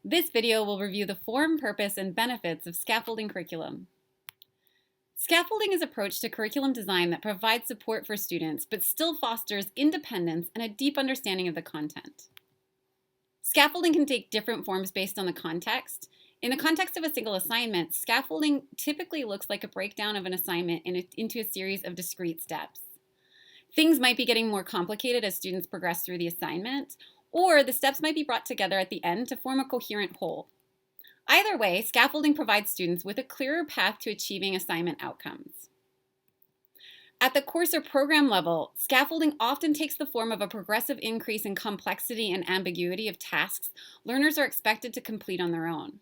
This video will review the form, purpose, and benefits of scaffolding curriculum. Scaffolding is an approach to curriculum design that provides support for students but still fosters independence and a deep understanding of the content. Scaffolding can take different forms based on the context. In the context of a single assignment, scaffolding typically looks like a breakdown of an assignment into a series of discrete steps. Things might be getting more complicated as students progress through the assignment, or the steps might be brought together at the end to form a coherent whole. Either way, scaffolding provides students with a clearer path to achieving assignment outcomes. At the course or program level, scaffolding often takes the form of a progressive increase in complexity and ambiguity of tasks learners are expected to complete on their own.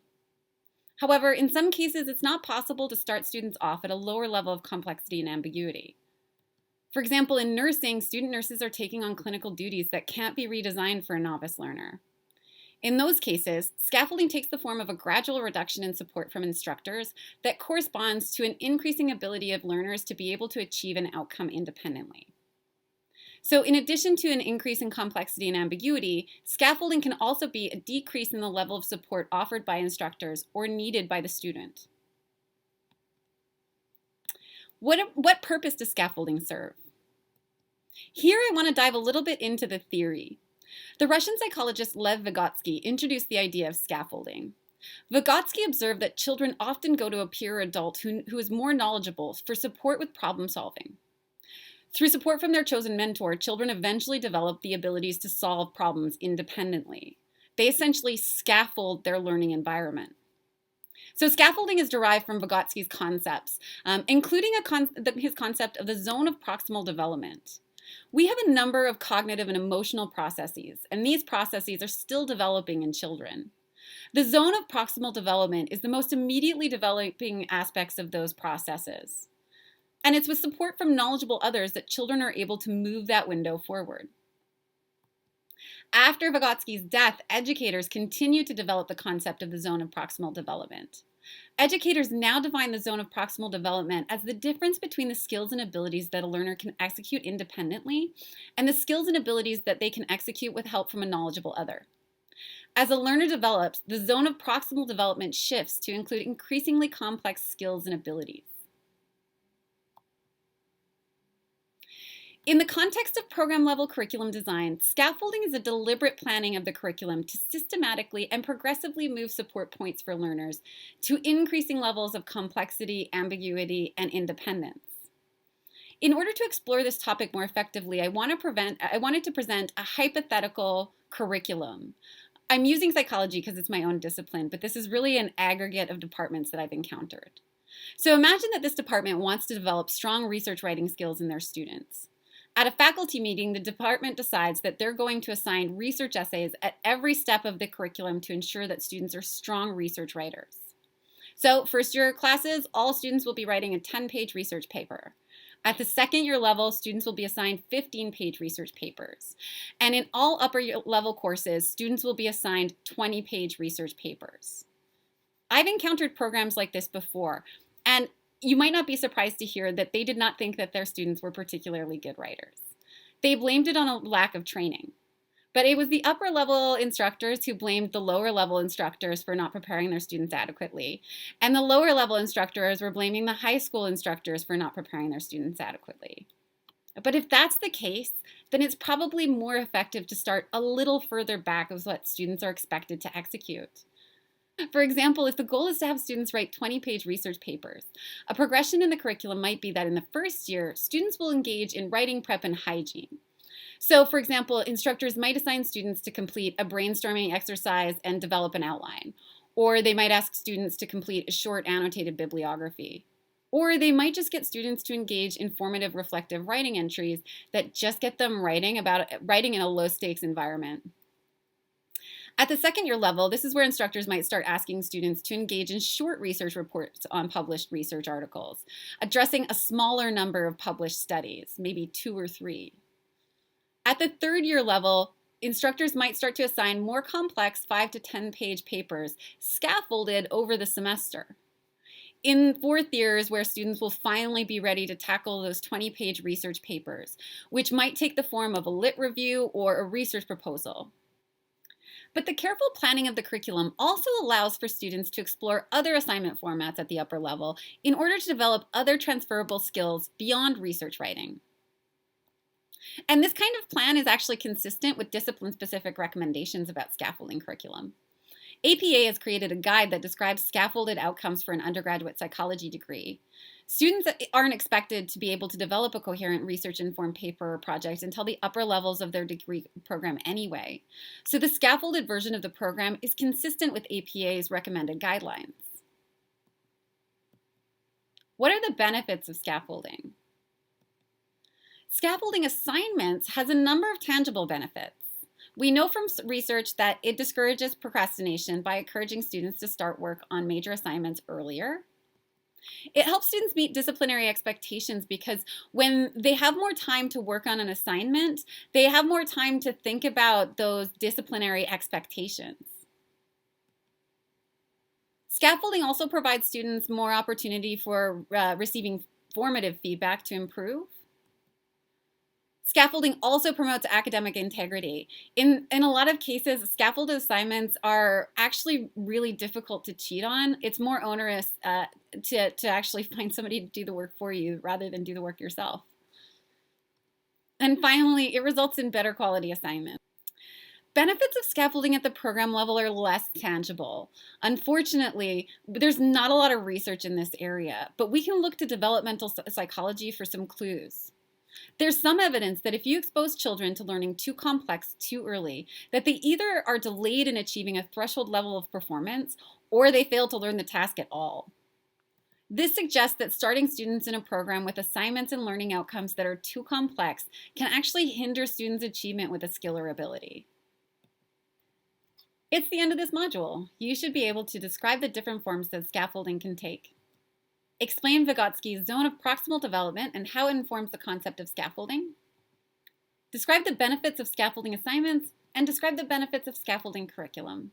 However, in some cases, it's not possible to start students off at a lower level of complexity and ambiguity. For example, in nursing, student nurses are taking on clinical duties that can't be redesigned for a novice learner. In those cases, scaffolding takes the form of a gradual reduction in support from instructors that corresponds to an increasing ability of learners to be able to achieve an outcome independently. So in addition to an increase in complexity and ambiguity, scaffolding can also be a decrease in the level of support offered by instructors or needed by the student. What purpose does scaffolding serve? Here I want to dive a little bit into the theory. The Russian psychologist Lev Vygotsky introduced the idea of scaffolding. Vygotsky observed that children often go to a peer adult who is more knowledgeable for support with problem solving. Through support from their chosen mentor, children eventually develop the abilities to solve problems independently. They essentially scaffold their learning environment. So scaffolding is derived from Vygotsky's concepts, including his concept of the zone of proximal development. We have a number of cognitive and emotional processes, and these processes are still developing in children. The zone of proximal development is the most immediately developing aspects of those processes. And it's with support from knowledgeable others that children are able to move that window forward. After Vygotsky's death, educators continue to develop the concept of the zone of proximal development. Educators now define the zone of proximal development as the difference between the skills and abilities that a learner can execute independently and the skills and abilities that they can execute with help from a knowledgeable other. As a learner develops, the zone of proximal development shifts to include increasingly complex skills and abilities. In the context of program-level curriculum design, scaffolding is a deliberate planning of the curriculum to systematically and progressively move support points for learners to increasing levels of complexity, ambiguity, and independence. In order to explore this topic more effectively, I wanted to present a hypothetical curriculum. I'm using psychology because it's my own discipline, but this is really an aggregate of departments that I've encountered. So imagine that this department wants to develop strong research writing skills in their students. At a faculty meeting, the department decides that they're going to assign research essays at every step of the curriculum to ensure that students are strong research writers. So first year classes, all students will be writing a 10-page research paper. At the second year level, students will be assigned 15-page research papers. And in all upper level courses, students will be assigned 20-page research papers. I've encountered programs like this before, and you might not be surprised to hear that they did not think that their students were particularly good writers. They blamed it on a lack of training. But it was the upper level instructors who blamed the lower level instructors for not preparing their students adequately. And the lower level instructors were blaming the high school instructors for not preparing their students adequately. But if that's the case, then it's probably more effective to start a little further back of what students are expected to execute. For example, if the goal is to have students write 20-page research papers, a progression in the curriculum might be that in the first year, students will engage in writing prep and hygiene. So, for example, instructors might assign students to complete a brainstorming exercise and develop an outline. Or they might ask students to complete a short annotated bibliography. Or they might just get students to engage in formative reflective writing entries that just get them writing in a low-stakes environment. At the second year level, this is where instructors might start asking students to engage in short research reports on published research articles, addressing a smaller number of published studies, maybe 2 or 3. At the third year level, instructors might start to assign more complex 5 to 10-page papers scaffolded over the semester. In fourth years, where students will finally be ready to tackle those 20-page research papers, which might take the form of a lit review or a research proposal. But the careful planning of the curriculum also allows for students to explore other assignment formats at the upper level in order to develop other transferable skills beyond research writing. And this kind of plan is actually consistent with discipline-specific recommendations about scaffolding curriculum. APA has created a guide that describes scaffolded outcomes for an undergraduate psychology degree. Students aren't expected to be able to develop a coherent research-informed paper or project until the upper levels of their degree program anyway. So the scaffolded version of the program is consistent with APA's recommended guidelines. What are the benefits of scaffolding? Scaffolding assignments has a number of tangible benefits. We know from research that it discourages procrastination by encouraging students to start work on major assignments earlier. It helps students meet disciplinary expectations because when they have more time to work on an assignment, they have more time to think about those disciplinary expectations. Scaffolding also provides students more opportunity for receiving formative feedback to improve. Scaffolding also promotes academic integrity. In a lot of cases, scaffolded assignments are actually really difficult to cheat on. It's more onerous to actually find somebody to do the work for you rather than do the work yourself. And finally, it results in better quality assignments. Benefits of scaffolding at the program level are less tangible. Unfortunately, there's not a lot of research in this area, but we can look to developmental psychology for some clues. There's some evidence that if you expose children to learning too complex too early, that they either are delayed in achieving a threshold level of performance or they fail to learn the task at all. This suggests that starting students in a program with assignments and learning outcomes that are too complex can actually hinder students' achievement with a skill or ability. It's the end of this module. You should be able to describe the different forms that scaffolding can take. Explain Vygotsky's zone of proximal development and how it informs the concept of scaffolding. Describe the benefits of scaffolding assignments and describe the benefits of scaffolding curriculum.